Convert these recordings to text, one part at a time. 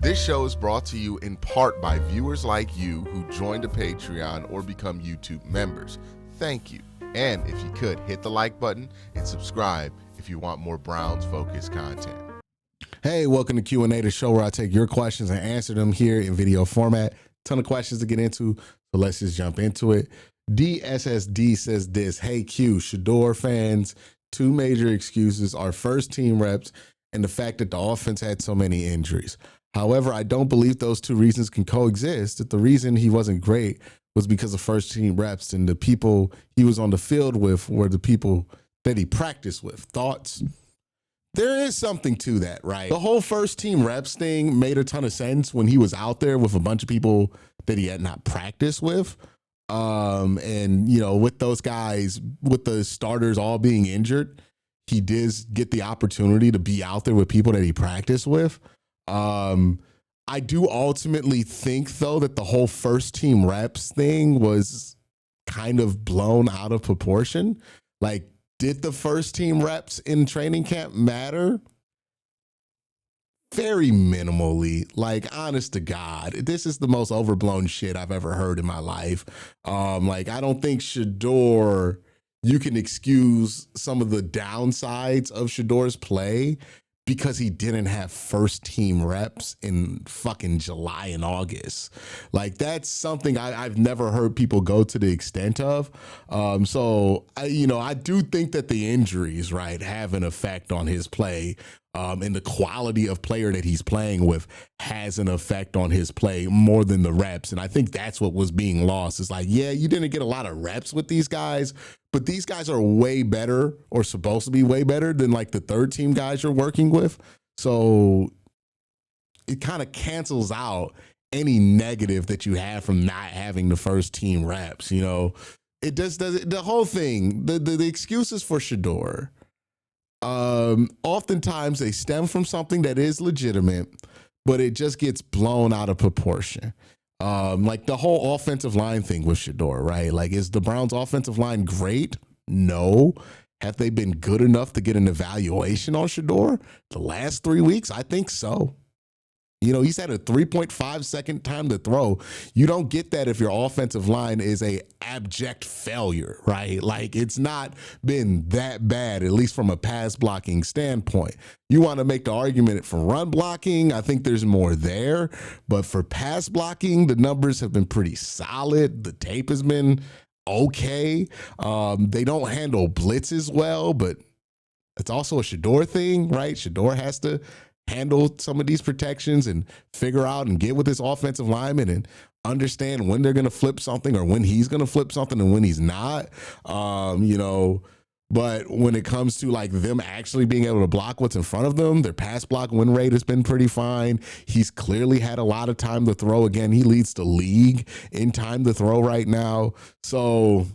This show is brought to you in part by viewers like you who joined a Patreon or become YouTube members. Thank you. And if you could, hit the like button and subscribe if you want more Browns-focused content. Hey, welcome to QnA, the show where I take your questions and answer them here in video format. Ton of questions to get into, so let's just jump into it. DSSD says this: Hey Q, Shadore fans, two major excuses are first team reps and the fact that the offense had so many injuries. However, I don't believe those two reasons can coexist. That the reason he wasn't great was because of first team reps, and the people he was on the field with were the people that he practiced with. Thoughts? There is something to that, right? The whole first team reps thing made a ton of sense when he was out there with a bunch of people that he had not practiced with. And, you know, with those guys, with the starters all being injured, he did get the opportunity to be out there with people that he practiced with. I do ultimately think, though, that the whole first team reps thing was kind of blown out of proportion. Like, did the first team reps in training camp matter? Very minimally. Like, honest to God, this is the most overblown shit I've ever heard in my life. Like, I don't think Shadore, you can excuse some of the downsides of Shadore's play because he didn't have first team reps in fucking July and August. Like, that's something I've never heard people go to the extent of. So I do think that the injuries, right, have an effect on his play. And the quality of player that he's playing with has an effect on his play more than the reps. And I think that's what was being lost. It's like, yeah, you didn't get a lot of reps with these guys, but these guys are way better, or supposed to be way better than like the third team guys you're working with. So it kind of cancels out any negative that you have from not having the first team reps. You know, it just does the whole thing. The excuses for Shadore, oftentimes they stem from something that is legitimate, but it just gets blown out of proportion. Like the whole offensive line thing with Shadore, right? Like, is the Browns offensive line great? No. Have they been good enough to get an evaluation on Shadore the last 3 weeks? I think so. You know, he's had a 3.5 second time to throw. You don't get that if your offensive line is a abject failure, right? Like, it's not been that bad, at least from a pass blocking standpoint. You want to make the argument for run blocking, I think there's more there. But for pass blocking, the numbers have been pretty solid. The tape has been okay. They don't handle blitzes well, but it's also a Shadore thing, right? Shadore has to handle some of these protections and figure out and get with his offensive linemen and understand when they're going to flip something or when he's going to flip something and when he's not. But when it comes to like them actually being able to block what's in front of them, their pass block win rate has been pretty fine. He's clearly had a lot of time to throw. Again, he leads the league in time to throw right now. So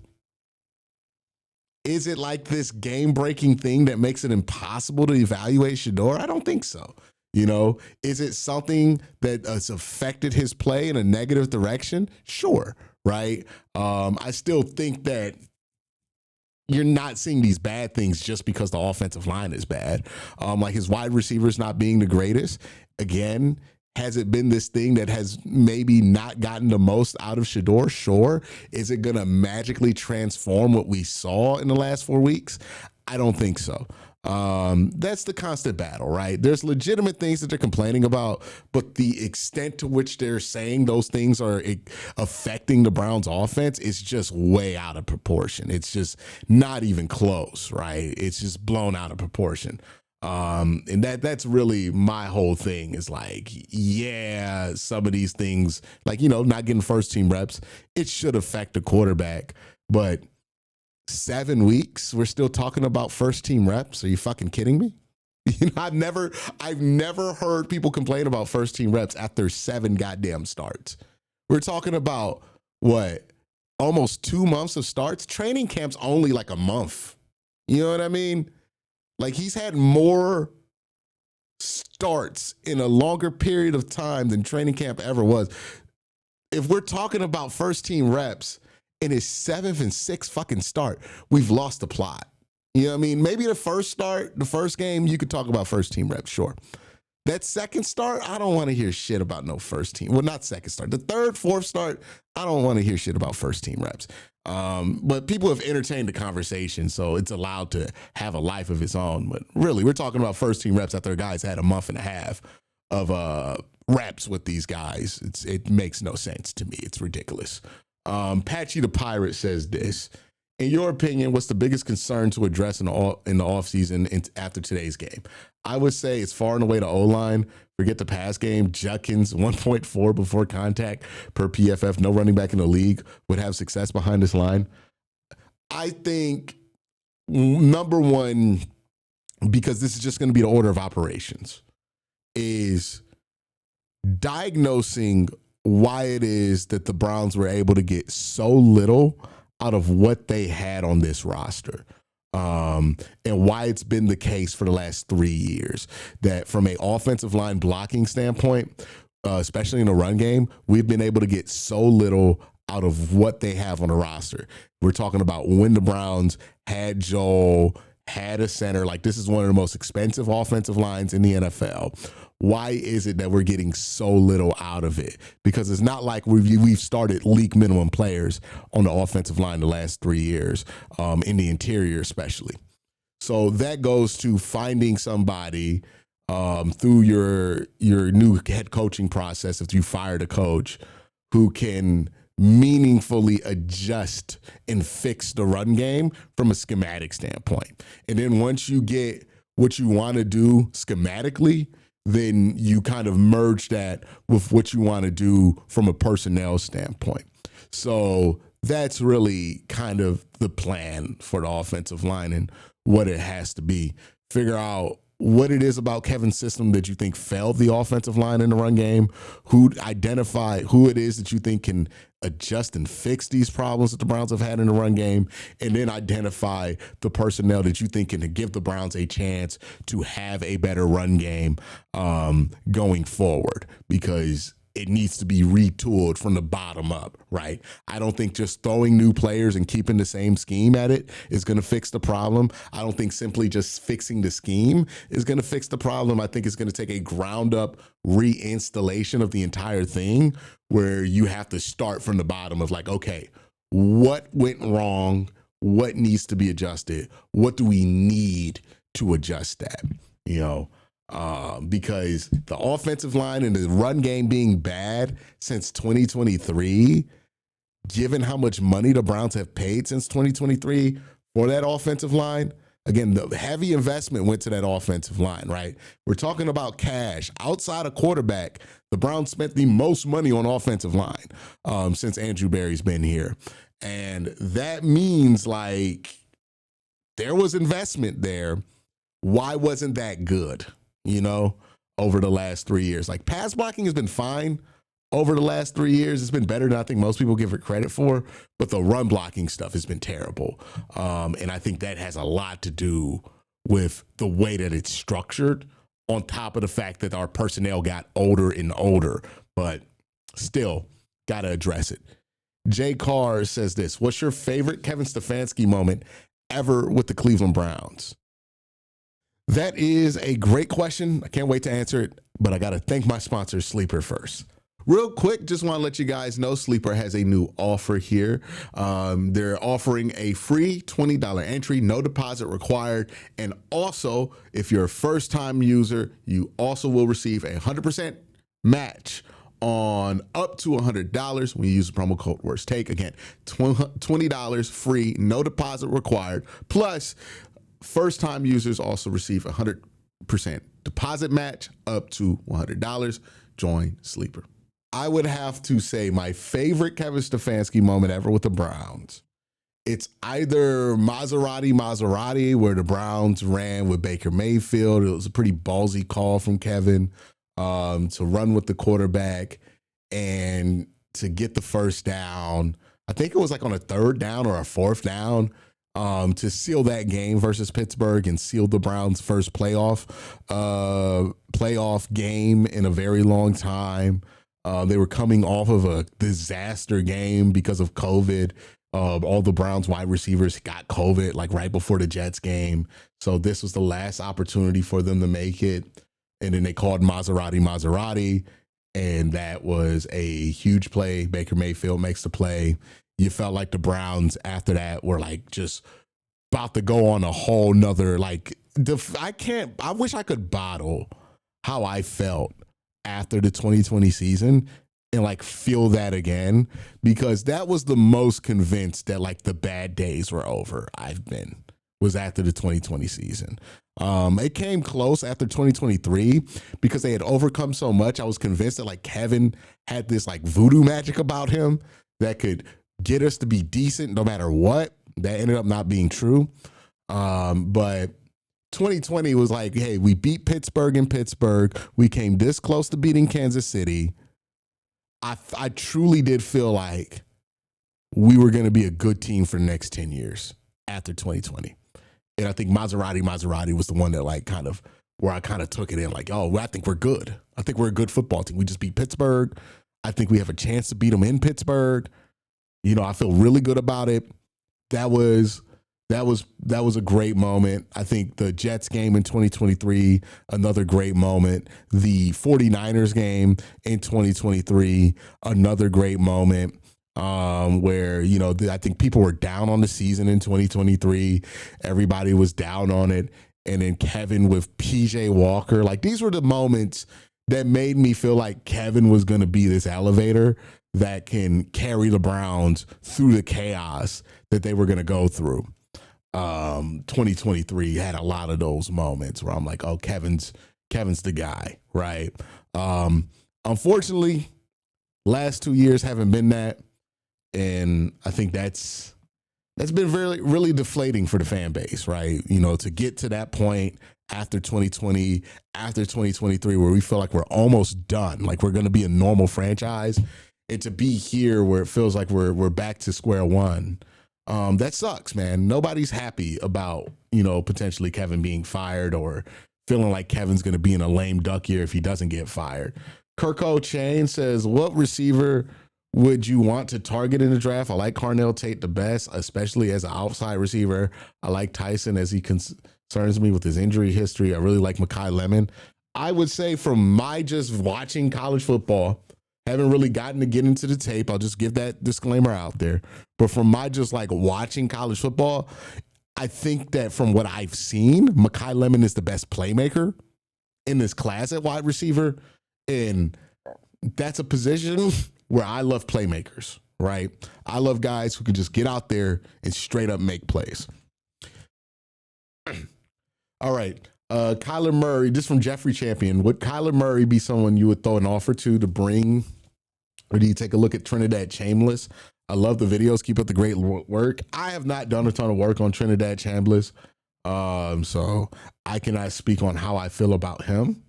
is it like this game-breaking thing that makes it impossible to evaluate Shadore? I don't think so. You know, is it something that has affected his play in a negative direction? Sure, right? I still think that you're not seeing these bad things just because the offensive line is bad. Like his wide receivers not being the greatest. Again, has it been this thing that has maybe not gotten the most out of Shadore? Sure. Is it going to magically transform what we saw in the last 4 weeks? I don't think so. That's the constant battle, right? There's legitimate things that they're complaining about, but the extent to which they're saying those things are affecting the Browns offense is just way out of proportion. It's just not even close, right? It's just blown out of proportion. And that's really my whole thing is like, yeah, some of these things, like, you know, not getting first team reps, it should affect the quarterback, but 7 weeks, we're still talking about first team reps. Are you fucking kidding me? You know, I've never heard people complain about first team reps after 7 goddamn starts. We're talking about what? Almost 2 months of starts. Training camp's only like a month. You know what I mean? Like, he's had more starts in a longer period of time than training camp ever was. If we're talking about first team reps in his 7th and 6th fucking start, we've lost the plot. You know what I mean? Maybe the first game, you could talk about first team reps, sure. That second start, I don't want to hear shit about no first team. Well, not second start. The third, fourth start, I don't want to hear shit about first team reps. But people have entertained the conversation, so it's allowed to have a life of its own. But really, we're talking about first team reps after guys had a month and a half of reps with these guys. It makes no sense to me. It's ridiculous. Patchy the Pirate says this. In your opinion, what's the biggest concern to address in the offseason after today's game? I would say it's far and away the O-line. Forget the pass game. Judkins, 1.4 before contact per PFF. No running back in the league would have success behind this line. I think, number one, because this is just going to be the order of operations, is diagnosing why it is that the Browns were able to get so little out of what they had on this roster. And why it's been the case for the last 3 years, that from an offensive line blocking standpoint, especially in the run game, we've been able to get so little out of what they have on the roster. We're talking about when the Browns had Joel, had a center, like this is one of the most expensive offensive lines in the NFL. Why is it that we're getting so little out of it? Because it's not like we've started league minimum players on the offensive line the last 3 years, in the interior especially. So that goes to finding somebody through your new head coaching process, if you fired a coach, who can meaningfully adjust and fix the run game from a schematic standpoint. And then once you get what you want to do schematically, then you kind of merge that with what you want to do from a personnel standpoint. So that's really kind of the plan for the offensive line and what it has to be. Figure out what it is about Kevin's system that you think failed the offensive line in the run game, identify who it is that you think can adjust and fix these problems that the Browns have had in the run game, and then identify the personnel that you think can give the Browns a chance to have a better run game going forward, because it needs to be retooled from the bottom up, right? I don't think just throwing new players and keeping the same scheme at it is going to fix the problem. I don't think simply just fixing the scheme is going to fix the problem. I think it's going to take a ground up reinstallation of the entire thing, where you have to start from the bottom of like, okay, what went wrong? What needs to be adjusted? What do we need to adjust that? Because the offensive line and the run game being bad since 2023, given how much money the Browns have paid since 2023 for that offensive line, again, the heavy investment went to that offensive line, right? We're talking about cash. Outside of quarterback, the Browns spent the most money on offensive line since Andrew Berry's been here. And that means like there was investment there. Why wasn't that good? Over the last 3 years. Like, pass blocking has been fine over the last 3 years. It's been better than I think most people give it credit for, but the run blocking stuff has been terrible. And I think that has a lot to do with the way that it's structured, on top of the fact that our personnel got older and older, but still got to address it. Jay Carr says this: what's your favorite Kevin Stefanski moment ever with the Cleveland Browns? That is a great question. I can't wait to answer it, but I got to thank my sponsor, Sleeper, first. Real quick, just want to let you guys know Sleeper has a new offer here. They're offering a free $20 entry, no deposit required. And also, if you're a first-time user, you also will receive a 100% match on up to $100 when you use the promo code Worst Take. Again, $20 free, no deposit required. Plus, first-time users also receive a 100% deposit match up to $100. Join Sleeper. I would have to say my favorite Kevin Stefanski moment ever with the Browns. It's either Maserati, where the Browns ran with Baker Mayfield. It was a pretty ballsy call from Kevin to run with the quarterback and to get the first down. I think it was like on a third down or a fourth down, to seal that game versus Pittsburgh and seal the Browns' first playoff game in a very long time. They were coming off of a disaster game because of COVID. All the Browns wide receivers got COVID like right before the Jets game. So this was the last opportunity for them to make it. and then they called Maserati, and that was a huge play. Baker Mayfield makes the play. You felt like the Browns after that were like just about to go on a whole nother like. I wish I could bottle how I felt after the 2020 season and like feel that again, because that was the most convinced that like the bad days were over I've been, was after the 2020 season. It came close after 2023 because they had overcome so much. I was convinced that like Kevin had this like voodoo magic about him that could get us to be decent no matter what. That ended up not being true. But 2020 was like, hey, we beat Pittsburgh in Pittsburgh. We came this close to beating Kansas City. I truly did feel like we were going to be a good team for the next 10 years after 2020. And I think Maserati was the one that like kind of where I kind of took it in like, oh, well, I think we're good. I think we're a good football team. We just beat Pittsburgh. I think we have a chance to beat them in Pittsburgh. You know, I feel really good about it. That was a great moment. I think the Jets game in 2023, another great moment. The 49ers game in 2023, another great moment. Where, you know, I think people were down on the season in 2023. Everybody was down on it. And then Kevin with PJ Walker, like these were the moments that made me feel like Kevin was going to be this elevator that can carry the Browns through the chaos that they were going to go through. 2023 had a lot of those moments where I'm like, oh, Kevin's the guy, right? Unfortunately, last 2 years haven't been that. And I think that's been really deflating for the fan base, right? You know, to get to that point after 2020, after 2023, where we feel like we're almost done, like we're going to be a normal franchise, and to be here where it feels like we're back to square one, that sucks, man. Nobody's happy about, you know, potentially Kevin being fired or feeling like Kevin's going to be in a lame duck year if he doesn't get fired. Kirko Chain says, what receiver would you want to target in the draft? I like Carnell Tate the best, especially as an outside receiver. I like Tyson as he concerns me with his injury history. I really like Mekhi Lemon. I would say from my just watching college football, haven't really gotten to get into the tape. I'll just give that disclaimer out there. But from my just like watching college football, I think that from what I've seen, Mekhi Lemon is the best playmaker in this class at wide receiver. And that's a position where I love playmakers, right? I love guys who can just get out there and straight up make plays. All right. Kyler Murray, this from Jeffrey Champion. Would Kyler Murray be someone you would throw an offer to bring? Or do you take a look at Trinidad Chambliss? I love the videos. Keep up the great work. I have not done a ton of work on Trinidad Chambliss. So I cannot speak on how I feel about him.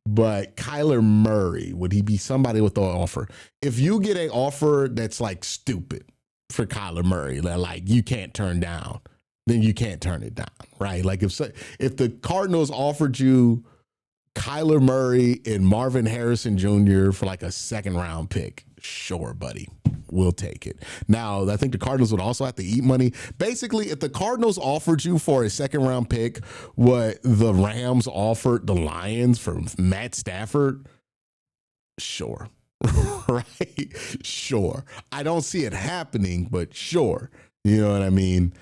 But Kyler Murray, would he be somebody with an offer? If you get an offer that's like stupid for Kyler Murray, that like you can't turn down, then you can't turn it down, right? Like if the Cardinals offered you Kyler Murray and Marvin Harrison Jr. for like a second round pick, sure, buddy, we'll take it. Now, I think the Cardinals would also have to eat money. Basically, if the Cardinals offered you for a second round pick what the Rams offered the Lions for Matt Stafford, sure. Right? Sure. I don't see it happening, but sure. You know what I mean?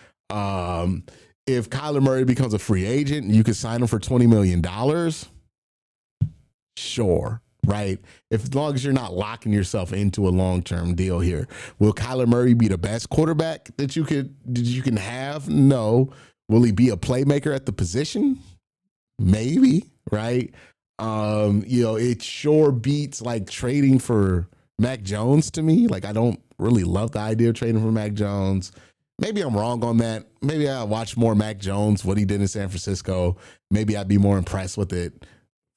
If Kyler Murray becomes a free agent, you could sign him for $20 million. Sure. Right? As long as you're not locking yourself into a long-term deal here. Will Kyler Murray be the best quarterback that you can have? No. Will he be a playmaker at the position? Maybe, right? You know, it sure beats like trading for Mac Jones to me. Like, I don't really love the idea of trading for Mac Jones. Maybe I'm wrong on that. Maybe I'll watch more Mac Jones, what he did in San Francisco. Maybe I'd be more impressed with it.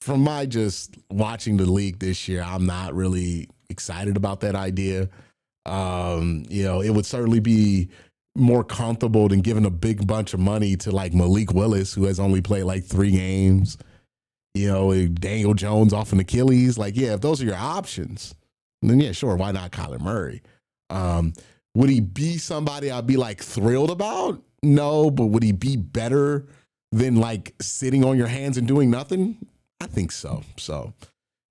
From my just watching the league this year, I'm not really excited about that idea. You know, it would certainly be more comfortable than giving a big bunch of money to like Malik Willis, who has only played like 3 games. You know, Daniel Jones off an Achilles. Like, yeah, if those are your options, then yeah, sure, why not Kyler Murray? Would he be somebody I'd be like thrilled about? No, but would he be better than like sitting on your hands and doing nothing? I think so. So,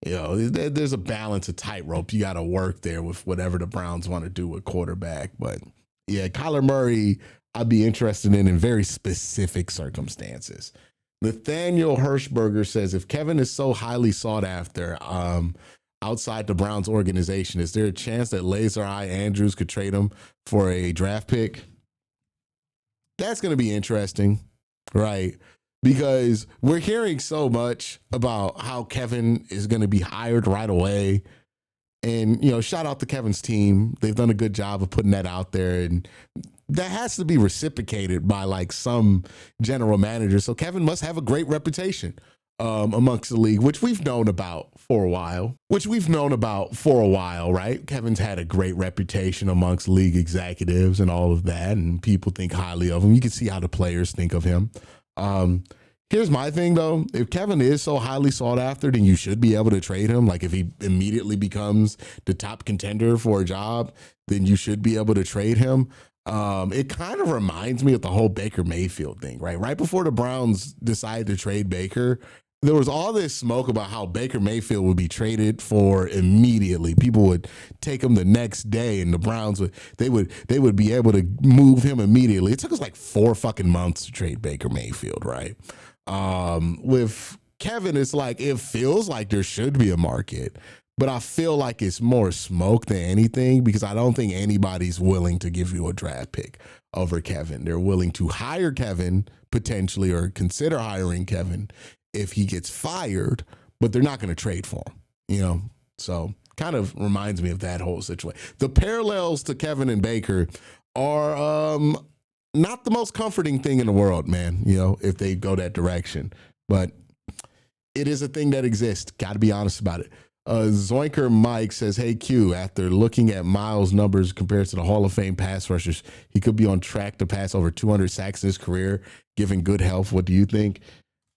there's a balance, a tightrope you got to work there with whatever the Browns want to do with quarterback. But yeah, Kyler Murray, I'd be interested in very specific circumstances. Nathaniel Hirschberger says, if Kevin is so highly sought after outside the Browns organization, is there a chance that Laser Eye Andrews could trade him for a draft pick? That's going to be interesting, right? Because we're hearing so much about how Kevin is going to be hired right away. And, shout out to Kevin's team. They've done a good job of putting that out there. And that has to be reciprocated by like some general manager. So Kevin must have a great reputation amongst the league, which we've known about for a while, right? Kevin's had a great reputation amongst league executives and all of that. And people think highly of him. You can see how the players think of him. Here's my thing, though. If Kevin is so highly sought after, then you should be able to trade him. Like if he immediately becomes the top contender for a job, then you should be able to trade him. It kind of reminds me of the whole Baker Mayfield thing, right? Right before the Browns decided to trade Baker, there was all this smoke about how Baker Mayfield would be traded for immediately. People would take him the next day, and the Browns would be able to move him immediately. It took us like 4 fucking months to trade Baker Mayfield, right? With Kevin, it's like it feels like there should be a market, but I feel like it's more smoke than anything because I don't think anybody's willing to give you a draft pick over Kevin. They're willing to hire Kevin potentially or consider hiring Kevin if he gets fired, but they're not going to trade for him, So kind of reminds me of that whole situation. The parallels to Kevin and Baker are not the most comforting thing in the world, man, if they go that direction. But it is a thing that exists. Got to be honest about it. Zoinker Mike says, hey, Q, after looking at Miles' numbers compared to the Hall of Fame pass rushers, he could be on track to pass over 200 sacks in his career, given good health. What do you think?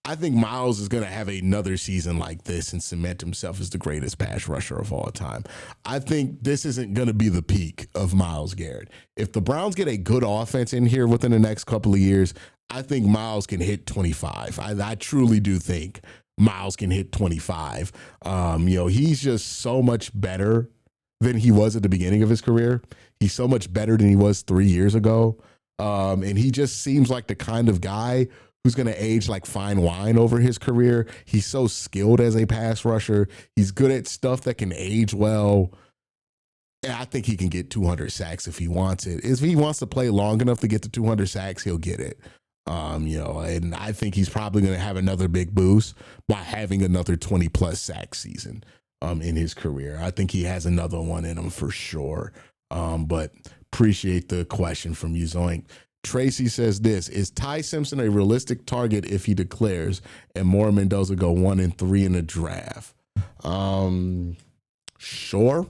I think Miles is going to have another season like this and cement himself as the greatest pass rusher of all time. I think this isn't going to be the peak of Myles Garrett. If the Browns get a good offense in here within the next couple of years, I think Myles can hit 25. I truly do think Myles can hit 25. He's just so much better than he was at the beginning of his career. He's so much better than he was 3 years ago. And he just seems like the kind of guy who's going to age like fine wine over his career. He's so skilled as a pass rusher. He's good at stuff that can age well. And I think he can get 200 sacks if he wants it. If he wants to play long enough to get to 200 sacks, he'll get it. And I think he's probably going to have another big boost by having another 20-plus sack season in his career. I think he has another one in him for sure. But appreciate the question from you, Zoink. Tracy says this, is Ty Simpson a realistic target if he declares and Moore Mendoza go 1-3 in the draft? Sure.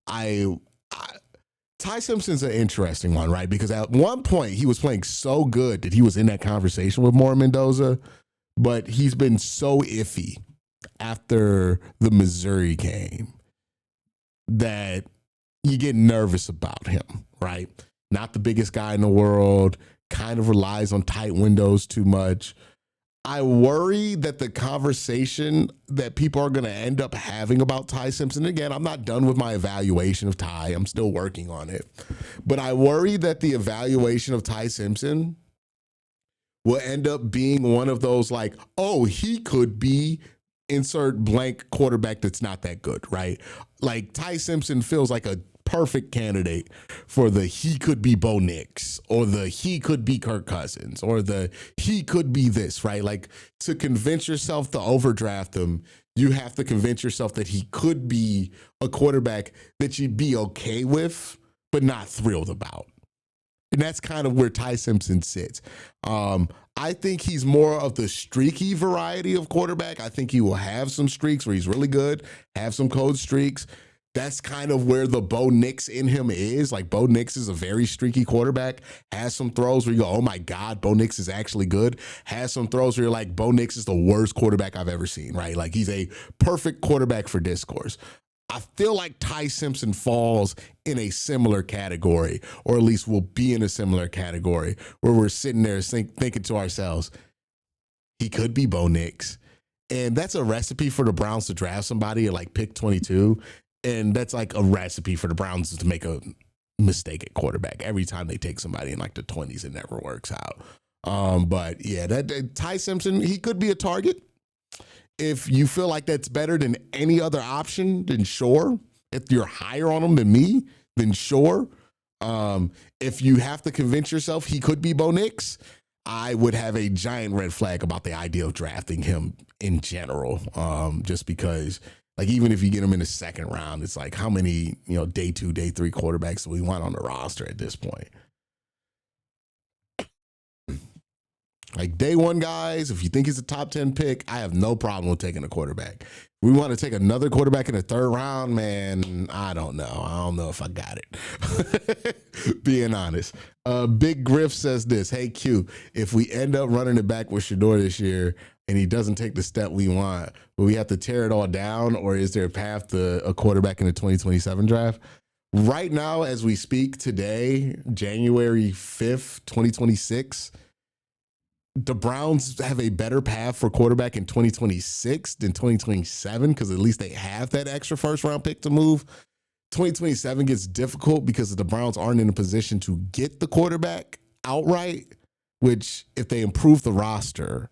Ty Simpson's an interesting one, right? Because at one point he was playing so good that he was in that conversation with Moore Mendoza, but he's been so iffy after the Missouri game that you get nervous about him, right? Not the biggest guy in the world, kind of relies on tight windows too much. I worry that the conversation that people are going to end up having about Ty Simpson, again, I'm not done with my evaluation of Ty. I'm still working on it. But I worry that the evaluation of Ty Simpson will end up being one of those like, oh, he could be insert blank quarterback that's not that good, right? Like Ty Simpson feels like a perfect candidate for the he could be Bo Nix or the he could be Kirk Cousins or the he could be this, right? Like to convince yourself to overdraft him, you have to convince yourself that he could be a quarterback that you'd be okay with, but not thrilled about. And that's kind of where Ty Simpson sits. I think he's more of the streaky variety of quarterback. I think he will have some streaks where he's really good, have some cold streaks. That's kind of where the Bo Nix in him is. Like Bo Nix is a very streaky quarterback, has some throws where you go, oh my God, Bo Nix is actually good. Has some throws where you're like, Bo Nix is the worst quarterback I've ever seen, right? Like he's a perfect quarterback for discourse. I feel like Ty Simpson falls in a similar category, or at least will be in a similar category where we're sitting there thinking to ourselves, he could be Bo Nix. And that's a recipe for the Browns to draft somebody at like pick 22. And that's like a recipe for the Browns to make a mistake at quarterback. Every time they take somebody in like the 20s, it never works out. But yeah, that Ty Simpson, he could be a target. If you feel like that's better than any other option, then sure. If you're higher on him than me, then sure. If you have to convince yourself he could be Bo Nix, I would have a giant red flag about the idea of drafting him in general. Just because, like, even if you get him in the second round, it's like how many, day 2, day 3 quarterbacks do we want on the roster at this point? Like day 1 guys, if you think he's a top 10 pick, I have no problem with taking a quarterback. We want to take another quarterback in the 3rd round, man. I don't know. I don't know if I got it. Being honest. Big Griff says this. Hey, Q, if we end up running it back with Shadore this year and he doesn't take the step we want, will we have to tear it all down, or is there a path to a quarterback in the 2027 draft? Right now, as we speak today, January 5th, 2026, the Browns have a better path for quarterback in 2026 than 2027 because at least they have that extra first-round pick to move. 2027 gets difficult because the Browns aren't in a position to get the quarterback outright, which if they improve the roster,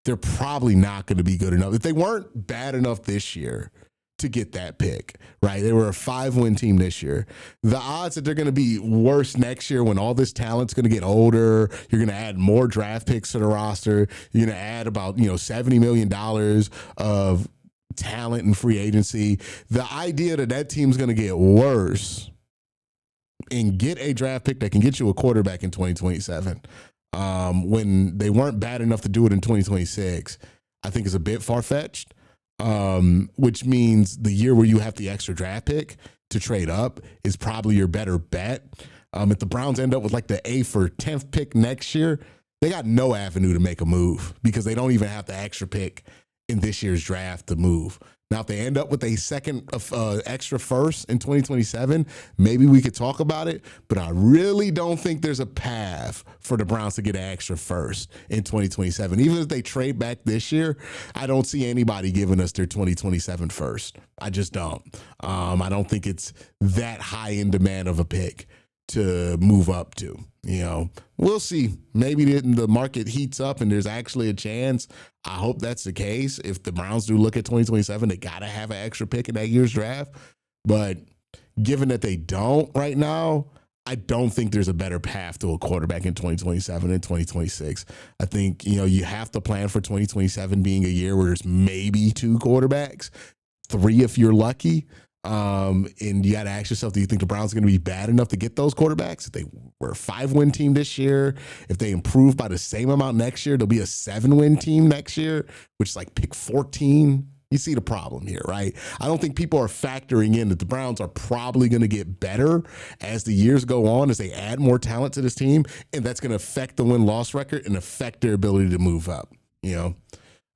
they're probably not going to be good enough. If they weren't bad enough this year to get that pick, right? They were a 5-win team this year. The odds that they're going to be worse next year when all this talent's going to get older, you're going to add more draft picks to the roster, you're going to add about, $70 million of talent and free agency. The idea that that team's going to get worse and get a draft pick that can get you a quarterback in 2027, when they weren't bad enough to do it in 2026, I think is a bit far-fetched. Which means the year where you have the extra draft pick to trade up is probably your better bet. If the Browns end up with like the 8th or 10th pick next year, they got no avenue to make a move because they don't even have the extra pick in this year's draft to move. Now, if they end up with a second extra first in 2027, maybe we could talk about it, but I really don't think there's a path for the Browns to get an extra first in 2027. Even if they trade back this year, I don't see anybody giving us their 2027 first. I just don't. I don't think it's that high in demand of a pick to move up to. We'll see. Maybe the market heats up and there's actually a chance. I hope that's the case. If the Browns do look at 2027, they got to have an extra pick in that year's draft. But given that they don't right now, I don't think there's a better path to a quarterback in 2027 and 2026. I think, you have to plan for 2027 being a year where there's maybe 2 quarterbacks, 3 if you're lucky. And you got to ask yourself, do you think the Browns are going to be bad enough to get those quarterbacks? If they were a 5-win team this year, if they improve by the same amount next year, they'll be a 7-win team next year, which is like pick 14. You see the problem here, right? I don't think people are factoring in that the Browns are probably going to get better as the years go on, as they add more talent to this team, and that's going to affect the win-loss record and affect their ability to move up,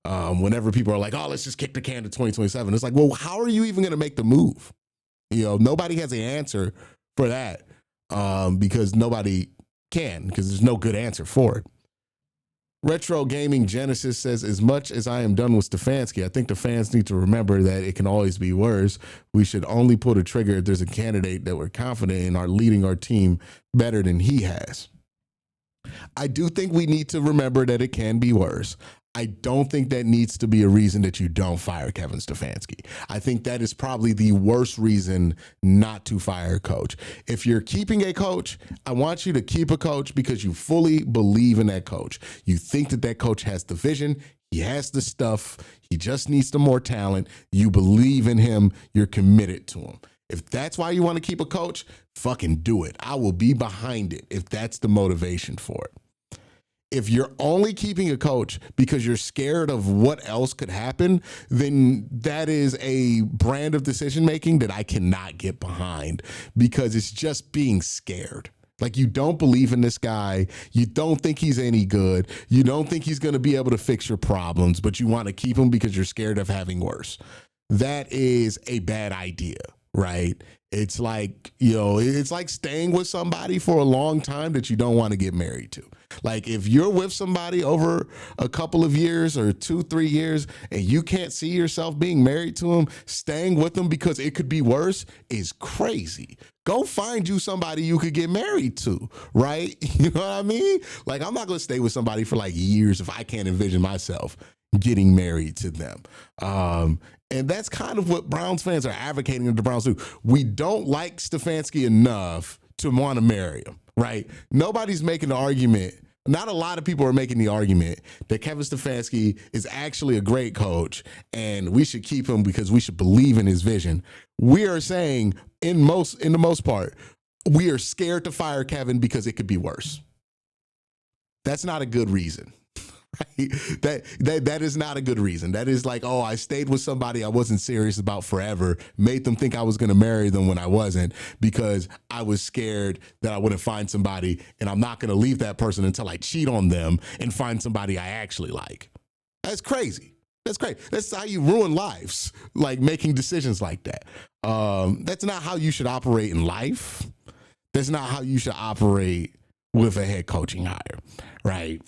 Whenever people are like, oh, let's just kick the can to 2027. It's like, well, how are you even going to make the move? Nobody has an answer for that because nobody can, because there's no good answer for it. Retro Gaming Genesis says, as much as I am done with Stefanski, I think the fans need to remember that it can always be worse. We should only pull the trigger if there's a candidate that we're confident in are leading our team better than he has. I do think we need to remember that it can be worse. I don't think that needs to be a reason that you don't fire Kevin Stefanski. I think that is probably the worst reason not to fire a coach. If you're keeping a coach, I want you to keep a coach because you fully believe in that coach. You think that that coach has the vision. He has the stuff. He just needs the more talent. You believe in him. You're committed to him. If that's why you want to keep a coach, fucking do it. I will be behind it if that's the motivation for it. If you're only keeping a coach because you're scared of what else could happen, then that is a brand of decision-making that I cannot get behind because it's just being scared. Like, you don't believe in this guy. You don't think he's any good. You don't think he's going to be able to fix your problems, but you want to keep him because you're scared of having worse. That is a bad idea, right? It's like, it's like staying with somebody for a long time that you don't want to get married to. Like if you're with somebody over a couple of years or 2-3 years and you can't see yourself being married to them, staying with them because it could be worse is crazy. Go find you somebody you could get married to, right? You know what I mean? Like I'm not going to stay with somebody for like years if I can't envision myself getting married to them. And that's kind of what Browns fans are advocating that the Browns do. We don't like Stefanski enough to want to marry him, right? Nobody's making the argument. Not a lot of people are making the argument that Kevin Stefanski is actually a great coach and we should keep him because we should believe in his vision. We are saying in the most part, we are scared to fire Kevin because it could be worse. That's not a good reason. Right? That is not a good reason. That is like, oh, I stayed with somebody I wasn't serious about forever, made them think I was going to marry them when I wasn't because I was scared that I wouldn't find somebody, and I'm not going to leave that person until I cheat on them and find somebody I actually like. That's crazy. That's great. That's how you ruin lives, like making decisions like that. That's not how you should operate in life. That's not how you should operate with a head coaching hire, right?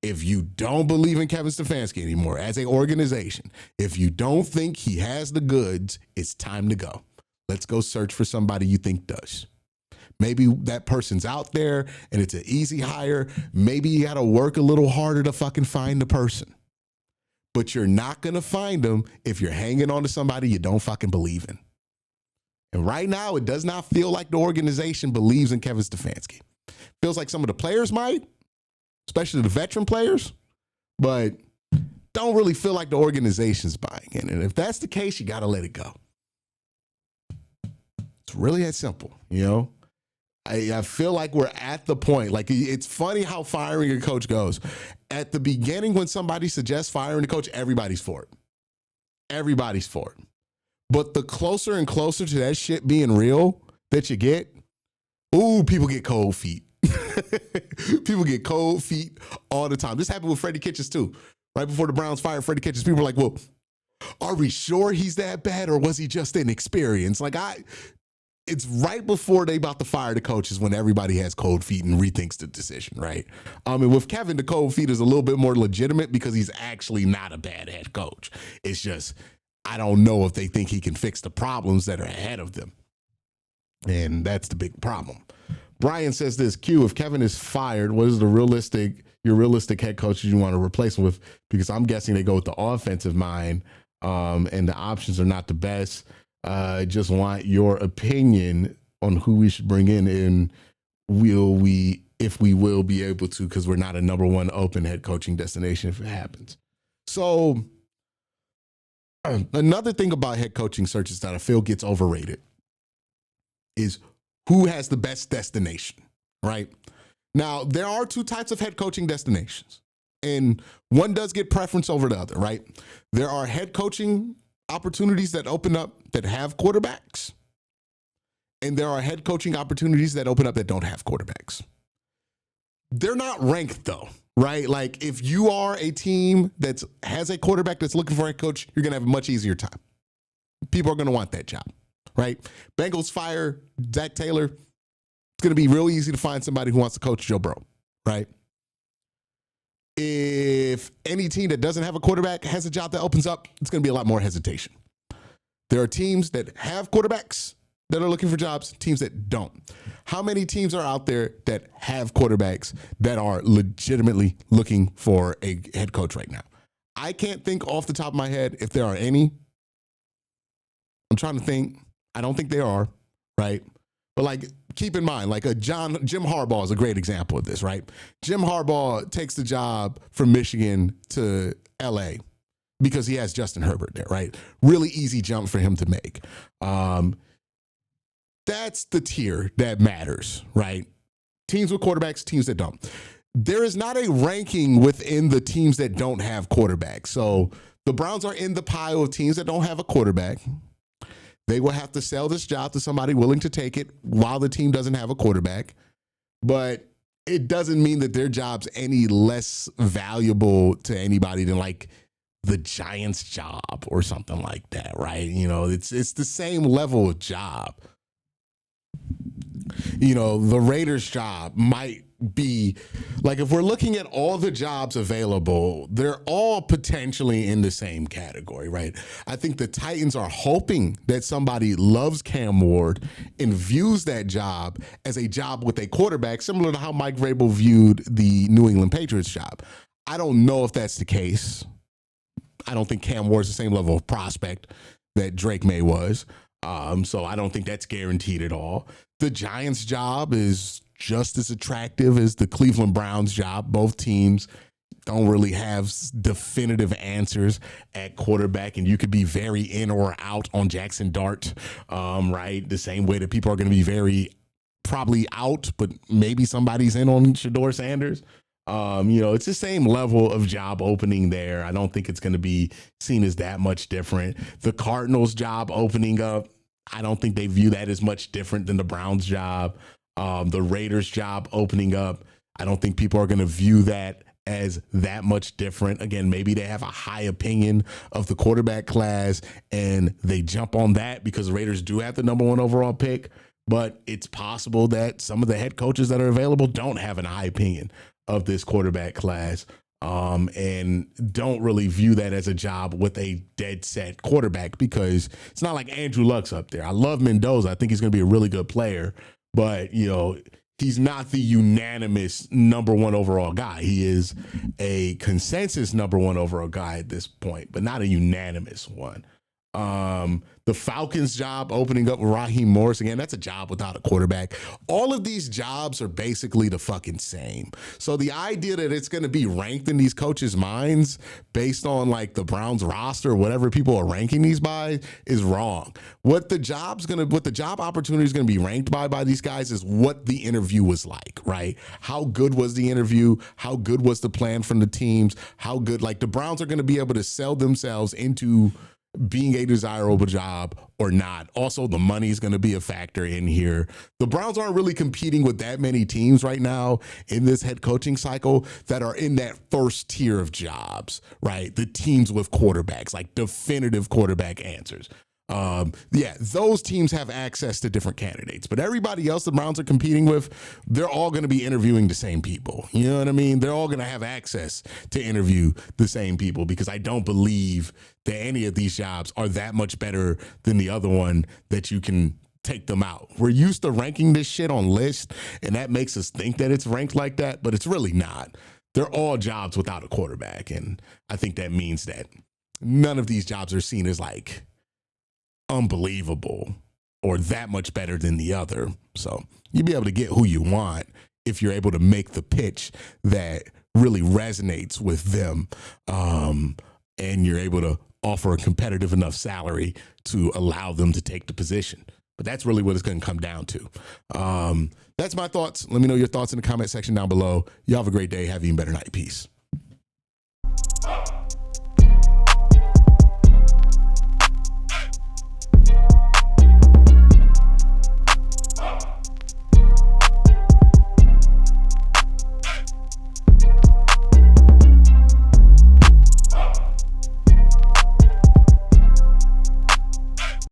If you don't believe in Kevin Stefanski anymore as an organization, if you don't think he has the goods, it's time to go. Let's go search for somebody you think does. Maybe that person's out there and it's an easy hire. Maybe you got to work a little harder to fucking find the person. But you're not going to find them if you're hanging on to somebody you don't fucking believe in. And right now, it does not feel like the organization believes in Kevin Stefanski. Feels like some of the players might, especially the veteran players, but don't really feel like the organization's buying in. And if that's the case, you got to let it go. It's really that simple, I feel like we're at the point, like it's funny how firing a coach goes. At the beginning, when somebody suggests firing a coach, everybody's for it. Everybody's for it. But the closer and closer to that shit being real that you get, people get cold feet. People get cold feet all the time. This happened with Freddie Kitchens too. Right before the Browns fired Freddie Kitchens, people were like, well, are we sure he's that bad or was he just inexperienced? It's right before they about to fire the coaches when everybody has cold feet and rethinks the decision, right? And with Kevin, the cold feet is a little bit more legitimate because he's actually not a bad head coach. It's just, I don't know if they think he can fix the problems that are ahead of them. And that's the big problem. Brian says this, Q, if Kevin is fired, what is your realistic head coach you want to replace him with? Because I'm guessing they go with the offensive mind, and the options are not the best. Just want your opinion on who we should bring in, and if we will be able to, because we're not a number one open head coaching destination if it happens. So another thing about head coaching searches that I feel gets overrated is who has the best destination, right? Now, there are two types of head coaching destinations, and one does get preference over the other, right? There are head coaching opportunities that open up that have quarterbacks, and there are head coaching opportunities that open up that don't have quarterbacks. They're not ranked though, right? Like if you are a team that has a quarterback that's looking for a head coach, you're going to have a much easier time. People are going to want that job, right? Bengals fire Zach Taylor. It's going to be real easy to find somebody who wants to coach Joe Burrow, right? If any team that doesn't have a quarterback has a job that opens up, it's going to be a lot more hesitation. There are teams that have quarterbacks that are looking for jobs, teams that don't. How many teams are out there that have quarterbacks that are legitimately looking for a head coach right now? I can't think off the top of my head if there are any. I'm trying to think. I don't think there are, right? But keep in mind, Jim Harbaugh is a great example of this, right? Jim Harbaugh takes the job from Michigan to LA because he has Justin Herbert there, right? Really easy jump for him to make. That's the tier that matters, right? Teams with quarterbacks, teams that don't. There is not a ranking within the teams that don't have quarterbacks. So the Browns are in the pile of teams that don't have a quarterback. They will have to sell this job to somebody willing to take it while the team doesn't have a quarterback. But it doesn't mean that their job's any less valuable to anybody than the Giants job or something like that, right? It's the same level of job. The Raiders job might be like, if we're looking at all the jobs available, they're all potentially in the same category, right? I think the Titans are hoping that somebody loves Cam Ward and views that job as a job with a quarterback, similar to how Mike Vrabel viewed the New England Patriots job. I don't know if that's the case. I don't think Cam Ward's the same level of prospect that Drake May was. So I don't think that's guaranteed at all. The Giants job is just as attractive as the Cleveland Browns job. Both teams don't really have definitive answers at quarterback, and you could be very in or out on Jackson Dart, right? The same way that people are going to be very probably out, but maybe somebody's in on Shadore Sanders. It's the same level of job opening there. I don't think it's going to be seen as that much different. The Cardinals job opening up, I don't think they view that as much different than the Browns job. The Raiders job opening up, I don't think people are going to view that as that much different. Again, maybe they have a high opinion of the quarterback class and they jump on that because the Raiders do have the number 1 overall pick. But it's possible that some of the head coaches that are available don't have a high opinion of this quarterback class, and don't really view that as a job with a dead set quarterback, because it's not like Andrew Luck's up there. I love Mendoza. I think he's going to be a really good player, but he's not the unanimous number 1 overall guy. He is a consensus number 1 overall guy at this point, but not a unanimous one. The Falcons job opening up with Raheem Morris, again, that's a job without a quarterback. All of these jobs are basically the fucking same. So the idea that it's going to be ranked in these coaches' minds based on like the Browns roster or whatever people are ranking these by is wrong. What the job opportunity is going to be ranked by these guys is what the interview was like, right? How good was the interview? How good was the plan from the teams? How good, like the Browns are going to be able to sell themselves into being a desirable job or not. Also, the money is going to be a factor in here. The Browns aren't really competing with that many teams right now in this head coaching cycle that are in that first tier of jobs, right? The teams with quarterbacks, like definitive quarterback answers. Those teams have access to different candidates, but everybody else the Browns are competing with, they're all going to be interviewing the same people. You know what I mean? They're all going to have access to interview the same people, because I don't believe that any of these jobs are that much better than the other one that you can take them out. We're used to ranking this shit on lists, and that makes us think that it's ranked like that, but it's really not. They're all jobs without a quarterback, and I think that means that none of these jobs are seen as like unbelievable or that much better than the other. So you'll be able to get who you want if you're able to make the pitch that really resonates with them, and you're able to offer a competitive enough salary to allow them to take the position. But that's really what it's going to come down to. That's my thoughts. Let me know your thoughts in the comment section down below. Y'all have a great day. Have an even better night. Peace.